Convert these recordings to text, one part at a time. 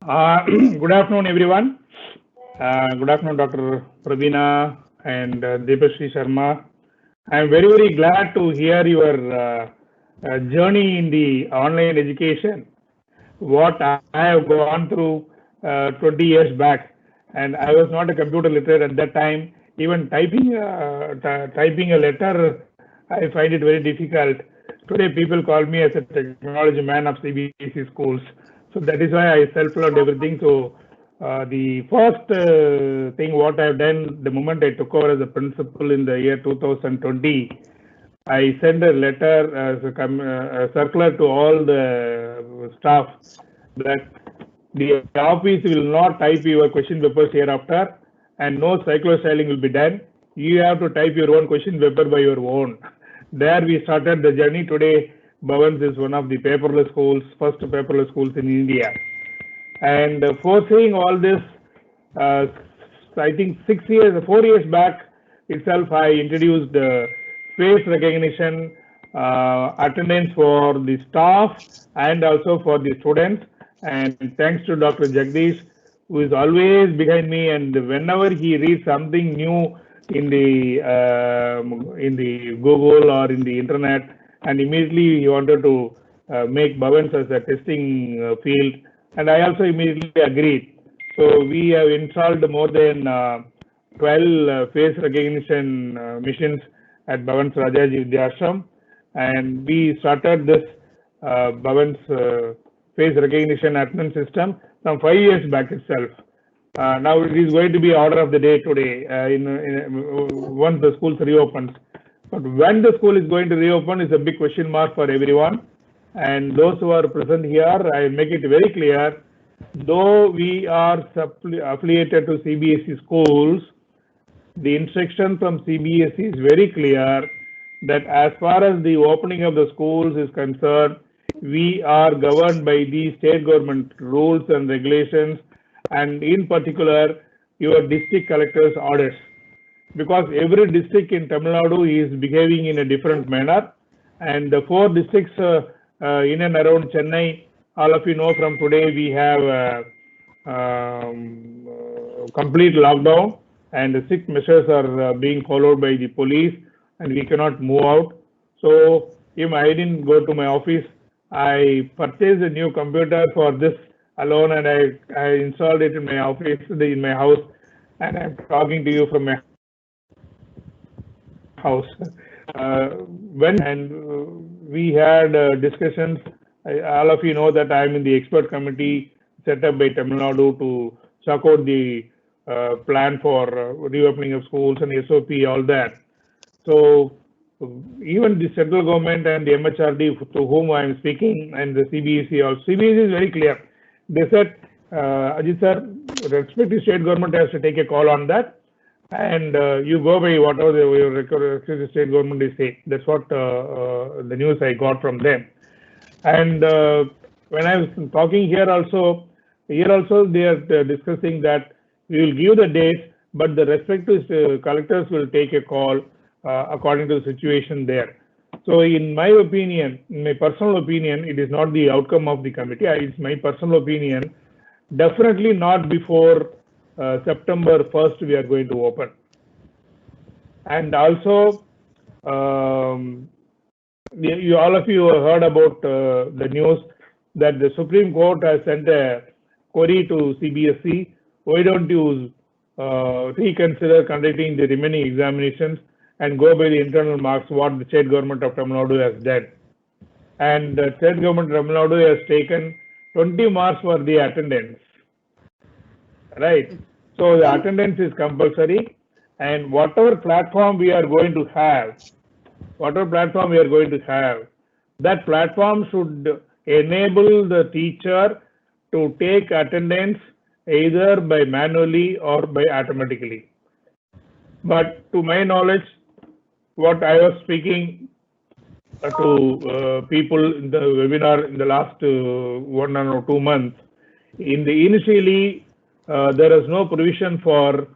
Good afternoon, everyone. Good afternoon, Dr. Praveena and Debashri Sharma. I am very glad to hear your journey in the online education, what I have gone through 20 years back. And I was not a computer literate at that time. Even typing a letter, I find it very difficult. Today, people call me as a technology man of CBSE schools. So that is why I self-learned everything. So the first thing what I've done the moment I took over as a principal in the year 2020, I sent a letter as a circular to all the staff that the office will not type your question papers hereafter and no cyclo-styling will be done. You have to type your own question paper by your own. There we started the journey. Today, Bevins is one of the paperless schools, first paperless schools in India. And foreseeing all this, I think 4 years back itself, I introduced face recognition attendance for the staff and also for the students. And thanks to Dr. Jagdish, who is always behind me, and whenever he reads something new in the Google or in the internet, and immediately he wanted to make Bevins as a testing field, and I also immediately agreed. So we have installed more than 12 face recognition machines at Bevins Rajaji Vidyashram, and we started this Bevins face recognition attendance system some 5 years back itself. Now it is going to be order of the day today once the schools reopens. But when the school is going to reopen is a big question mark for everyone. And those who are present here, I make it very clear, though we are affiliated to CBSE schools, the instruction from CBSE is very clear that as far as the opening of the schools is concerned, we are governed by the state government rules and regulations, and in particular, your district collector's orders. Because every district in Tamil Nadu is behaving in a different manner, and the 4 districts in and around Chennai, all of you know from today we have complete lockdown, and the strict measures are being followed by the police, and we cannot move out. So if I didn't go to my office, I purchased a new computer for this alone, and I installed it in my office, in my house, and I'm talking to you from my house. We had discussions. All of you know that I'm in the expert committee set up by Tamil Nadu to check out the plan for reopening of schools and SOP, all that. So even the central government and the MHRD to whom I am speaking, and the CBSE also, CBSE is very clear. They said, Ajeeth sir, respective state government has to take a call on that, and you go by whatever your state government is saying. That's what the news I got from them. And when I was talking here also they are discussing that we will give the dates, but the respective collectors will take a call according to the situation there. So in my opinion, in my personal opinion, it is not the outcome of the committee. It's my personal opinion. Definitely not before September 1st we are going to open. And also, all of you heard about the news that the Supreme Court has sent a query to CBSE. Why don't you reconsider conducting the remaining examinations and go by the internal marks what the state government of Tamil Nadu has done. And the state government of Tamil Nadu has taken 20 marks for the attendance. Right. So the attendance is compulsory, and whatever platform we are going to have, that platform should enable the teacher to take attendance either by manually or by automatically. But to my knowledge, what I was speaking to people in the webinar in the last 1 or 2 months, initially there is no provision for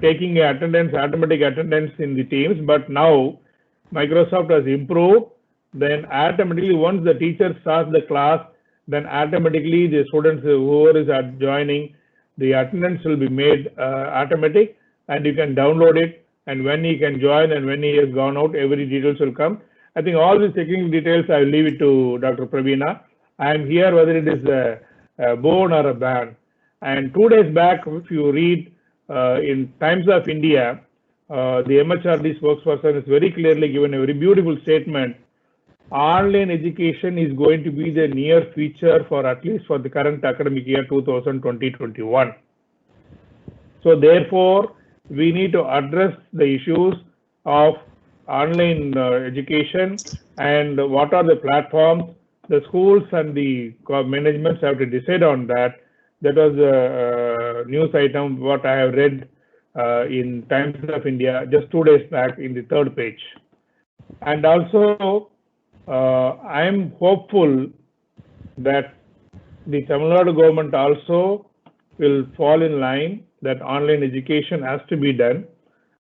taking automatic attendance in the teams, but now Microsoft has improved. Then automatically once the teacher starts the class, then automatically the students, whoever is joining, the attendance will be made automatic, and you can download it, and when he can join and when he has gone out, every details will come. I think all the checking details, I will leave it to Dr. Praveena. I am here whether it is a bone or a ban. And 2 days back, if you read in Times of India, the MHRD spokesperson is very clearly given a very beautiful statement. Online education is going to be the near future for at least for the current academic year 2020-21. So therefore, we need to address the issues of online education and what are the platforms. The schools and the managements have to decide on that. That was a news item what I have read in Times of India just 2 days back in the third page. And also, I am hopeful that the Tamil Nadu government also will fall in line that online education has to be done,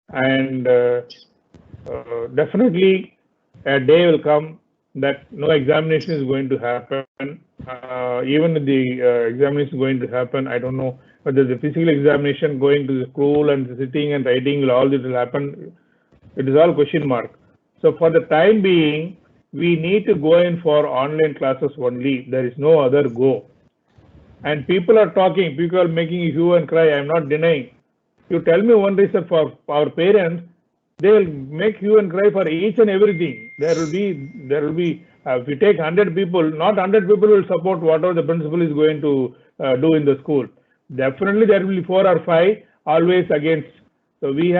and definitely a day will come that no examination is going to happen. Even if the examination is going to happen, I don't know whether the physical examination going to the school and sitting and writing will all this will happen. It is all question mark. So for the time being, we need to go in for online classes only. There is no other go. And people are talking, people are making a hue and cry. I am not denying. You tell me one reason for our parents, they will make hue and cry for each and everything. There will be. If we take 100 people, not 100 people will support whatever the principal is going to do in the school. Definitely there will be 4 or 5 always against. So we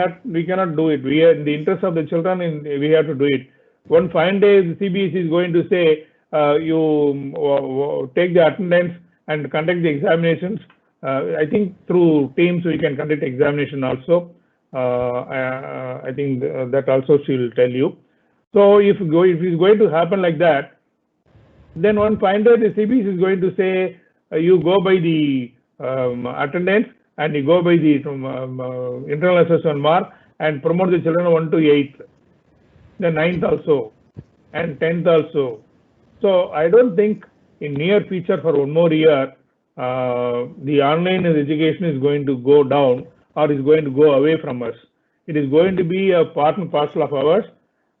cannot do it. We are in the interest of the children, we have to do it. One fine day, the CBSE is going to say you take the attendance and conduct the examinations. I think through Teams we can conduct examination also. I think that also she will tell you. So if it's going to happen like that, then one fine day the CBSE is going to say you go by the attendance and you go by the internal assessment mark and promote the children 1 to 8th, the 9th also, and 10th also. So I don't think in near future for one more year, the online education is going to go down or is going to go away from us. It is going to be a part and parcel of ours.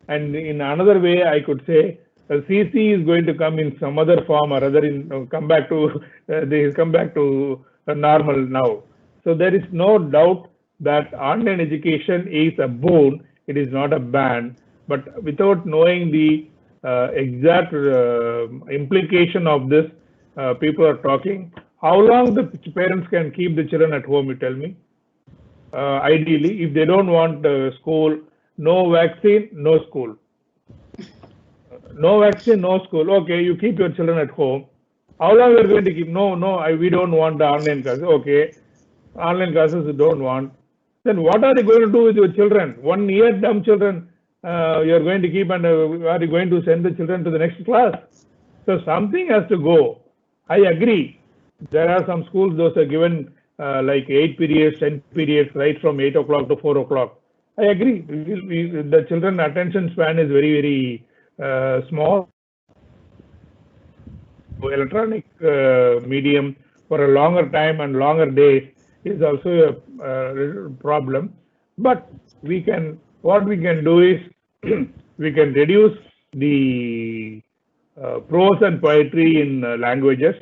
And in another way, I could say CC is going to come in some other form or other. Come back to normal now. So there is no doubt that online education is a boon. It is not a ban. But without knowing the exact implication of this, people are talking. How long the parents can keep the children at home, you tell me? Ideally, if they don't want school, no vaccine, no school. No vaccine, no school. Okay, you keep your children at home. How long are you going to keep? No, we don't want the online classes. Okay, online classes you don't want. Then what are you going to do with your children? 1 year dumb children you're going to keep, and are you going to send the children to the next class? So something has to go. I agree. There are some schools, those are given like 8 periods, 10 periods, right from 8 o'clock to 4 o'clock. I agree. The children attention span is very, very small. Electronic medium for a longer time and longer days is also a problem. But what we can do is we can reduce the prose and poetry in languages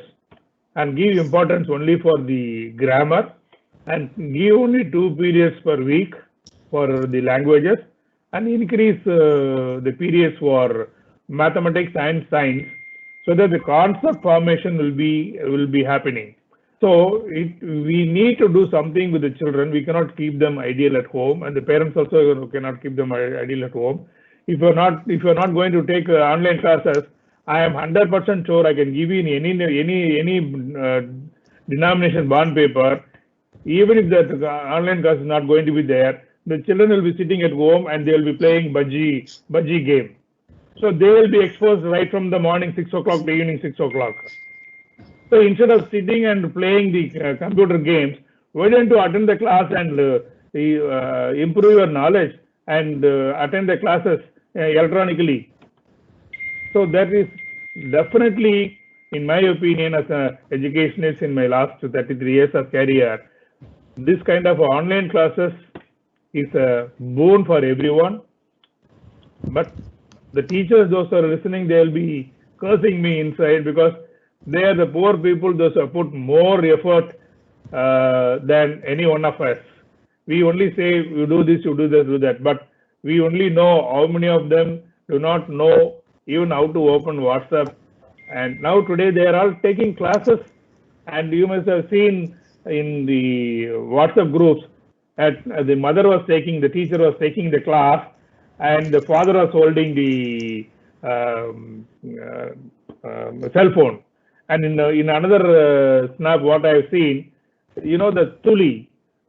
and give importance only for the grammar and give only 2 periods per week for the languages and increase the periods for mathematics and science so that the concept formation will be happening. So we need to do something with the children. We cannot keep them ideal at home, and the parents also cannot keep them ideal at home. If you're not going to take online classes, I am 100% sure I can give you any denomination bond paper. Even if the online class is not going to be there, the children will be sitting at home and they will be playing budgie game. So they will be exposed right from the morning 6 o'clock to evening 6 o'clock. So instead of sitting and playing the computer games, why don't you attend the class and improve your knowledge and attend the classes electronically? So that is definitely in my opinion, as an educationist in my last 33 years of career, this kind of online classes is a boon for everyone. But the teachers, those who are listening, they will be cursing me inside because they are the poor people, those who have put more effort than any one of us. We only say, you do this, you do this, do that. But we only know how many of them do not know even how to open WhatsApp. And now today they are all taking classes. And you must have seen in the WhatsApp groups that the mother was taking, the teacher was taking the class, and the father was holding the cell phone. And in another snap, what I have seen, you know, the tuli,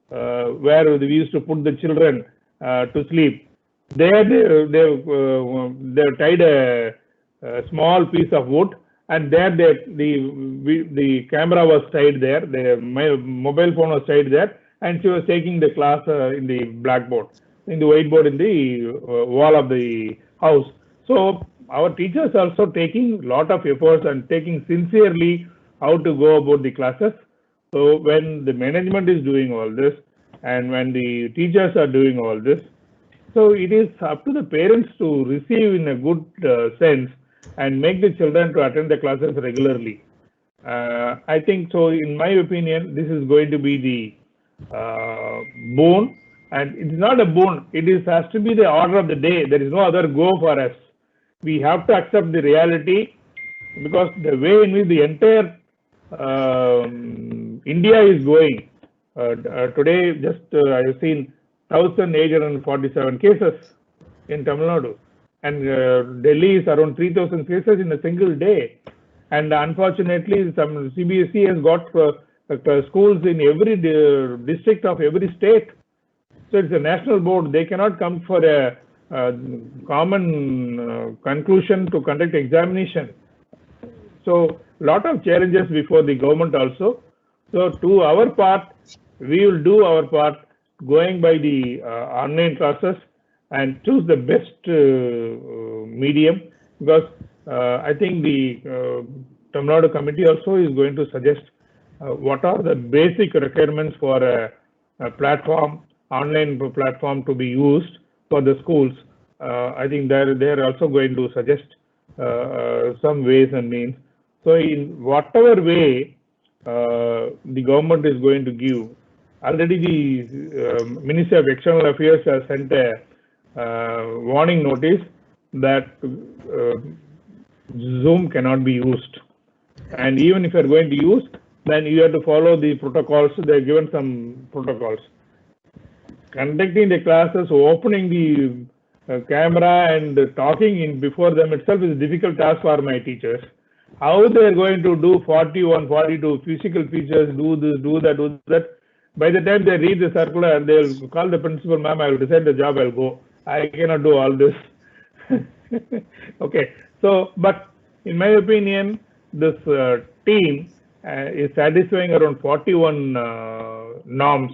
where we used to put the children to sleep. There they tied a small piece of wood, and there the camera was tied there, the mobile phone was tied there, and she was taking the class in the blackboard, in the whiteboard in the wall of the house. So our teachers also taking lot of efforts and taking sincerely how to go about the classes. So when the management is doing all this and when the teachers are doing all this, so it is up to the parents to receive in a good sense and make the children to attend the classes regularly. I think so. In my opinion, this is going to be the boon, and it's not a boon. It is has to be the order of the day. There is no other go for us. We have to accept the reality because the way in which the entire India is going today, just I have seen 1,847 cases in Tamil Nadu, and Delhi is around 3,000 cases in a single day. And unfortunately, some CBSE has got schools in every district of every state. So it's a national board. They cannot come for a common conclusion to conduct examination. So lot of challenges before the government also. So to our part, we will do our part going by the online classes and choose the best medium, because I think the Tamil Nadu committee also is going to suggest what are the basic requirements for a platform, online platform to be used for the schools. I think they are also going to suggest some ways and means. So in whatever way the government is going to give, already the Ministry of External Affairs has sent a warning notice that Zoom cannot be used. And even if you are going to use, then you have to follow the protocols. They are given some protocols. Conducting the classes, opening the camera and talking in before them itself is a difficult task for my teachers. How they are going to do 41, 42 physical features, do this, do that, do that. By the time they read the circular, they'll call the principal, ma'am, I will decide the job, I'll go. I cannot do all this. Okay, so, but in my opinion, this team is satisfying around 41 norms.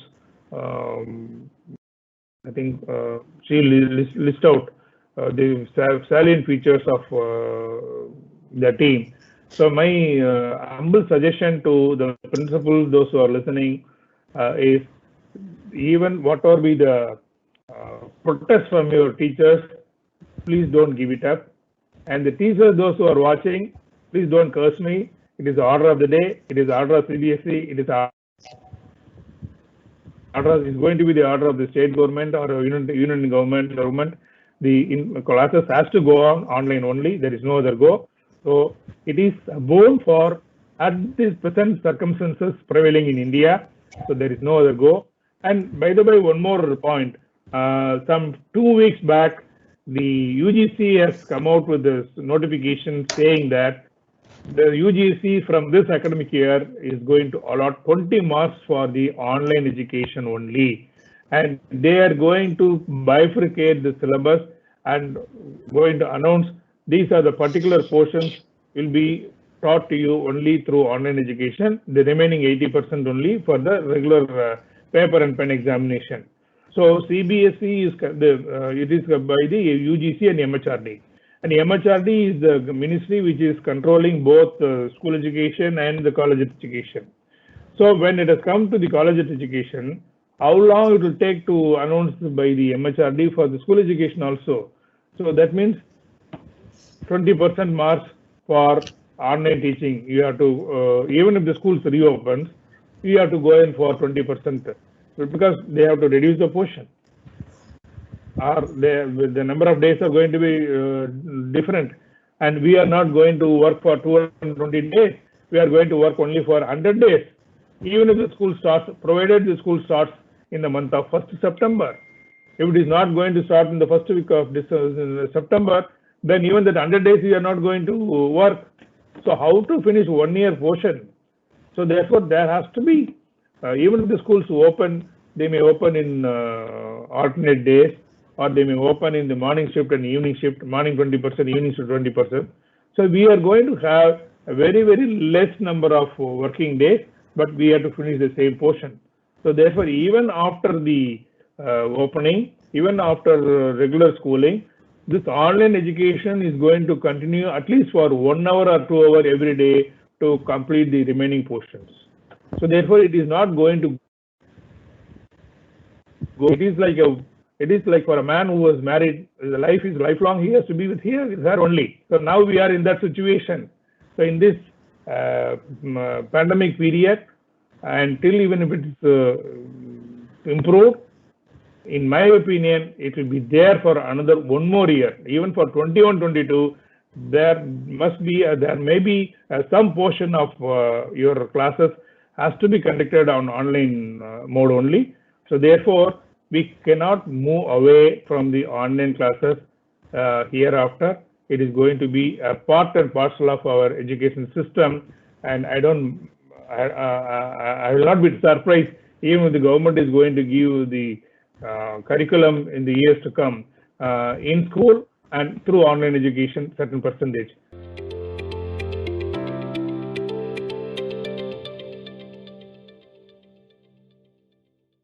I think she list out the salient features of the team. So my humble suggestion to the principals, those who are listening, is even whatever be the protest from your teachers, please don't give it up. And the teachers, those who are watching, please don't curse me. It is the order of the day. It is the order of CBSE. It is going to be the order of the state government or union government. The classes has to go on online only. There is no other go. So it is a boon for at this present circumstances prevailing in India. So there is no other go. And by the way, one more point. Some 2 weeks back, the UGC has come out with this notification saying that the UGC from this academic year is going to allot 20 marks for the online education only. And they are going to bifurcate the syllabus and going to announce these are the particular portions will be taught to you only through online education, the remaining 80% only for the regular paper and pen examination. So CBSE is it is by the UGC and MHRD. And MHRD is the ministry which is controlling both school education and the college education. So when it has come to the college education, how long it will take to announce by the MHRD for the school education also. So that means 20% marks for online teaching. You have to, even if the schools reopens, you have to go in for 20% because they have to reduce the portion. Or the number of days are going to be different. And we are not going to work for 220 days. We are going to work only for 100 days. Even if the school starts, provided the school starts in the month of 1st September. If it is not going to start in the first week of September, then even that 100 days we are not going to work. So how to finish 1 year portion? So therefore there has to be, even if the schools open, they may open in alternate days, or they may open in the morning shift and evening shift, morning 20%, evening shift 20%. So we are going to have a very, very less number of working days, but we have to finish the same portion. So therefore, even after the opening, even after regular schooling, this online education is going to continue at least for 1 hour or 2 hours every day to complete the remaining portions. So therefore, it is not going to go. It is like for a man who was married, the life is lifelong, he has to be with her only. So now we are in that situation. So in this pandemic period, until even if it's improved, in my opinion, it will be there for another 1 more year. Even for 21-22, there may be some portion of your classes has to be conducted on online mode only. So therefore, we cannot move away from the online classes hereafter. It is going to be a part and parcel of our education system, and I will not be surprised even if the government is going to give the curriculum in the years to come in school and through online education certain percentage.